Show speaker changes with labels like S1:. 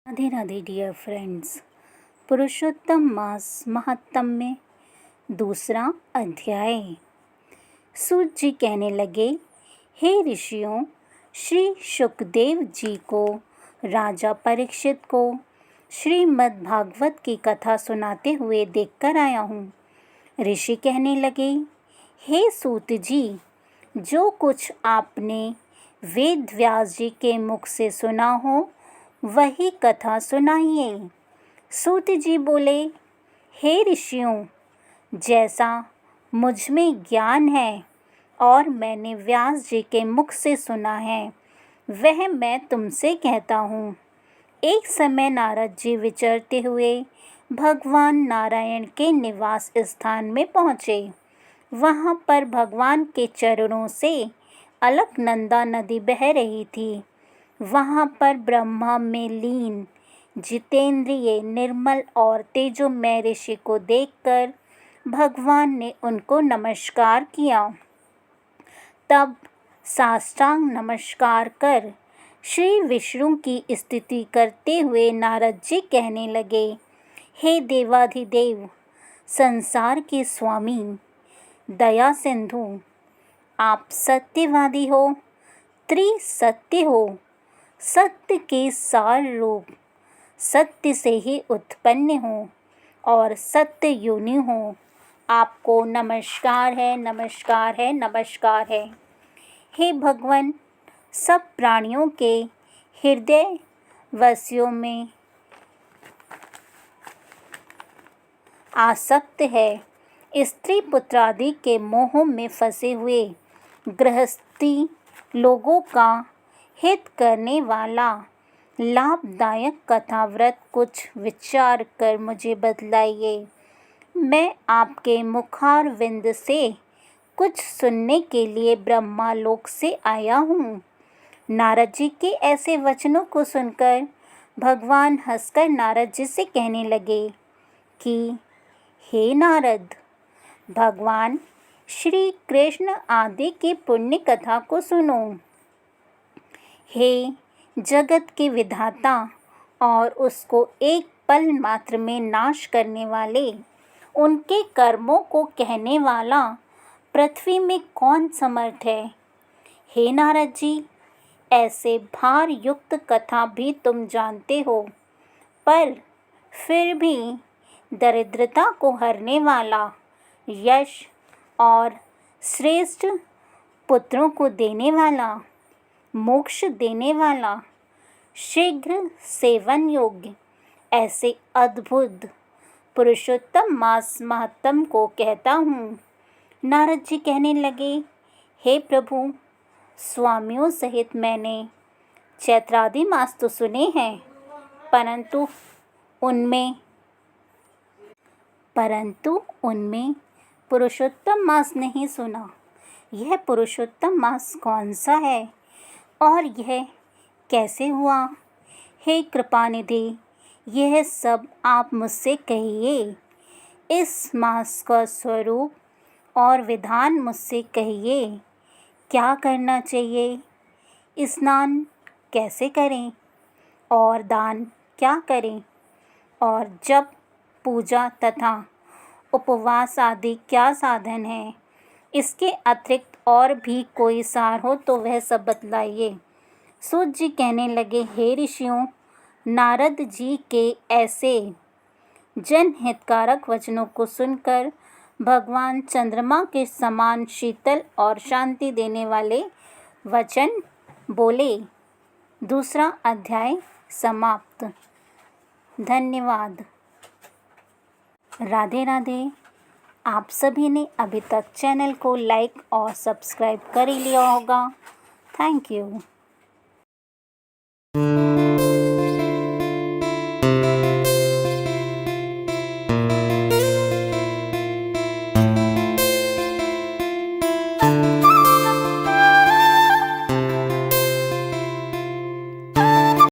S1: Radhe Radhe dear friends. Purushottam Maas महात्म्य में दूसरा अध्याय। सूत जी कहने लगे, हे ऋषियों, श्री शुकदेव जी को राजा परीक्षित को श्रीमद् भागवत की कथा सुनाते हुए देखकर आया हूँ। ऋषि कहने लगे, हे सूत जी, जो कुछ आपने वेद व्यास जी के मुख से सुना हो वही कथा सुनाइए। सूत जी बोले, हे ऋषियों, जैसा मुझ में ज्ञान है और मैंने व्यास जी के मुख से सुना है वह मैं तुमसे कहता हूँ। एक समय नारद जी विचरते हुए भगवान नारायण के निवास स्थान में पहुँचे। वहाँ पर भगवान के चरणों से अलकनंदा नदी बह रही थी। वहाँ पर ब्रह्मा में लीन जितेंद्रिय निर्मल और तेजोमय ऋषि को देखकर भगवान ने उनको नमस्कार किया। तब साष्टांग नमस्कार कर श्री विष्णु की स्तुति करते हुए नारद जी कहने लगे, हे देवाधिदेव, संसार के स्वामी, दया सिंधु, आप सत्यवादी हो, त्रिसत्य हो, सत्य के सार रूप, सत्य से ही उत्पन्न हो और सत्य योनि हो। आपको नमस्कार है, नमस्कार है, नमस्कार है। हे भगवान, सब प्राणियों के हृदय वसियों में आसक्त है। स्त्री पुत्रादि के मोह में फंसे हुए गृहस्थी लोगों का हित करने वाला लाभदायक कथाव्रत कुछ विचार कर मुझे बतलाइए। मैं आपके मुखारविंद से कुछ सुनने के लिए ब्रह्मालोक से आया हूँ। नारद जी के ऐसे वचनों को सुनकर भगवान हंसकर नारद जी से कहने लगे कि हे नारद, भगवान श्री कृष्ण आदि की पुण्य कथा को सुनो। हे जगत के विधाता और उसको एक पल मात्र में नाश करने वाले, उनके कर्मों को कहने वाला पृथ्वी में कौन समर्थ है। हे नारद जी, ऐसे भार युक्त कथा भी तुम जानते हो, पर फिर भी दरिद्रता को हरने वाला, यश और श्रेष्ठ पुत्रों को देने वाला, मोक्ष देने वाला, शीघ्र सेवन योग्य ऐसे अद्भुत पुरुषोत्तम मास महात्म को कहता हूँ। नारद जी कहने लगे, हे प्रभु, स्वामियों सहित मैंने चैत्रादि मास तो सुने हैं, परंतु उनमें पुरुषोत्तम मास नहीं सुना। यह पुरुषोत्तम मास कौन सा है और यह कैसे हुआ? हे कृपानिधि, यह सब आप मुझसे कहिए। इस मास का स्वरूप और विधान मुझसे कहिए। क्या करना चाहिए? स्नान कैसे करें और दान क्या करें और जप, पूजा तथा उपवास आदि क्या साधन है? इसके अतिरिक्त और भी कोई सार हो तो वह सब बतलाइए। सूत जी कहने लगे, हे ऋषियों, नारद जी के ऐसे जनहितकारक वचनों को सुनकर भगवान चंद्रमा के समान शीतल और शांति देने वाले वचन बोले। दूसरा अध्याय समाप्त। धन्यवाद। राधे राधे। आप सभी ने अभी तक चैनल को लाइक और सब्सक्राइब कर ही लिया होगा। Thank you.